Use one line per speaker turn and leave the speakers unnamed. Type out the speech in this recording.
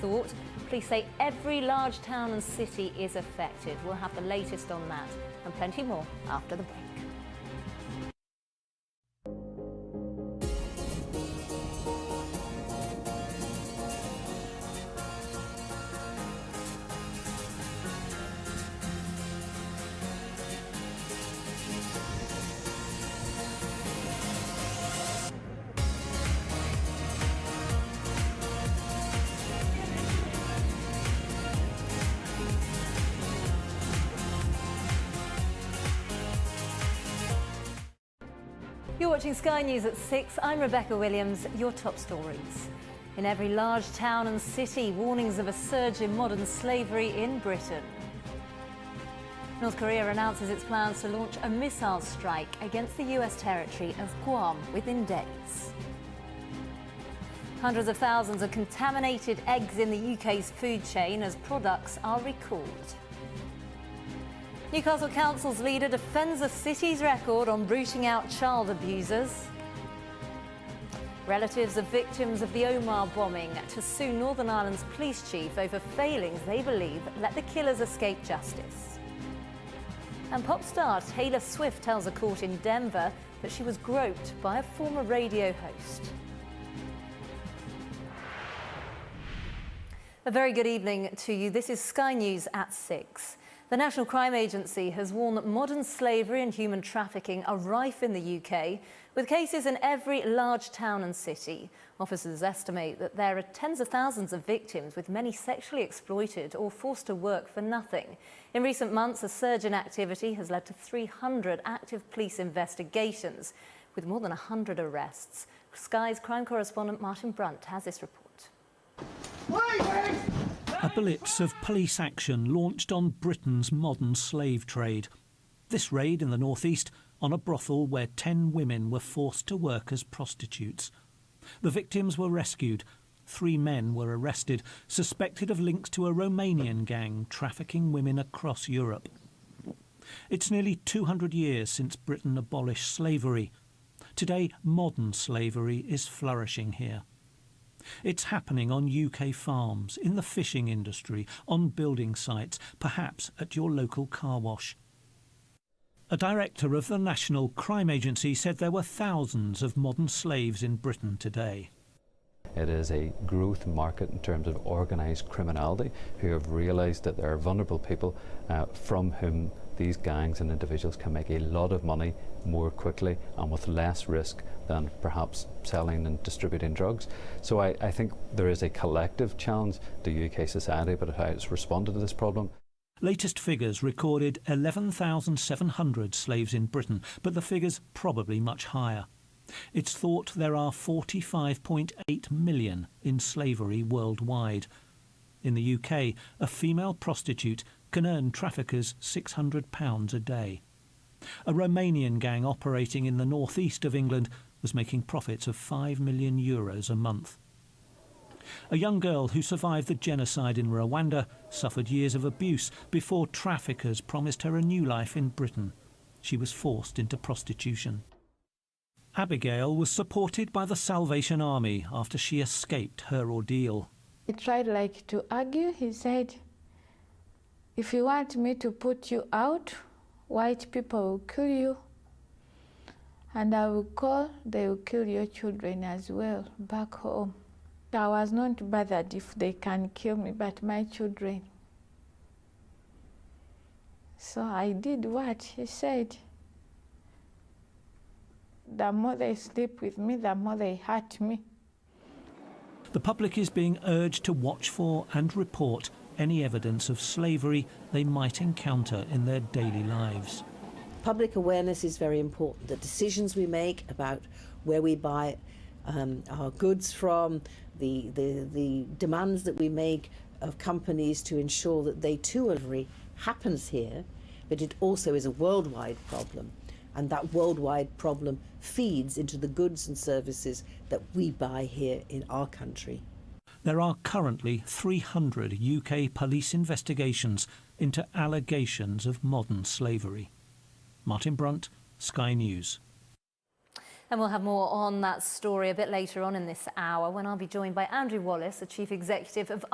thought. Police say every large town and city is affected. We'll have the latest on that and plenty more after the break. You're watching Sky News at 6. I'm Rebecca Williams. Your top stories. In every large town and city, warnings of a surge in modern slavery in Britain. North Korea announces its plans to launch a missile strike against the US territory of Guam within days. Hundreds of thousands of contaminated eggs in the UK's food chain as products are recalled. Newcastle Council's leader defends the city's record on rooting out child abusers. Relatives of victims of the Omagh bombing to sue Northern Ireland's police chief over failings they believe let the killers escape justice. And pop star Taylor Swift tells a court in Denver that she was groped by a former radio host. A very good evening to you. This is Sky News at 6. The National Crime Agency has warned that modern slavery and human trafficking are rife in the UK, with cases in every large town and city. Officers estimate that there are tens of thousands of victims, with many sexually exploited or forced to work for nothing. In recent months, a surge in activity has led to 300 active police investigations, with more than 100 arrests. Sky's crime correspondent Martin Brunt has this report.
A blitz of police action launched on Britain's modern slave trade. This raid in the northeast on a brothel where 10 women were forced to work as prostitutes. The victims were rescued. 3 men were arrested, suspected of links to a Romanian gang trafficking women across Europe. It's nearly 200 years since Britain abolished slavery. Today, modern slavery is flourishing here. It's happening on UK farms, in the fishing industry, on building sites, perhaps at your local car wash. A director of the National Crime Agency said there were thousands of modern slaves in Britain today.
It is a growth market in terms of organised criminality who have realised that there are vulnerable people from whom these gangs and individuals can make a lot of money more quickly and with less risk than perhaps selling and distributing drugs. So I think there is a collective challenge to UK society about how it's responded to this problem.
Latest figures recorded 11,700 slaves in Britain, but the figure's probably much higher. It's thought there are 45.8 million in slavery worldwide. In the UK, a female prostitute can earn traffickers £600 a day. A Romanian gang operating in the northeast of England was making profits of €5 million a month. A young girl who survived the genocide in Rwanda suffered years of abuse before traffickers promised her a new life in Britain. She was forced into prostitution. Abigail was supported by the Salvation Army after she escaped her ordeal.
He tried to argue. He said, if you want me to put you out, white people will kill you, and I will call, they will kill your children as well back home. I was not bothered if they can kill me, but my children. So I did what he said. The more they sleep with me, the more they hurt me.
The public is being urged to watch for and report any evidence of slavery they might encounter in their daily lives.
Public awareness is very important. The decisions we make about where we buy our goods from, the demands that we make of companies to ensure that they too delivery happens here, but it also is a worldwide problem. And that worldwide problem feeds into the goods and services that we buy here in our country.
There are currently 300 UK police investigations into allegations of modern slavery. Martin Brunt, Sky News.
And we'll have more on that story a bit later on in this hour when I'll be joined by Andrew Wallace, the Chief Executive of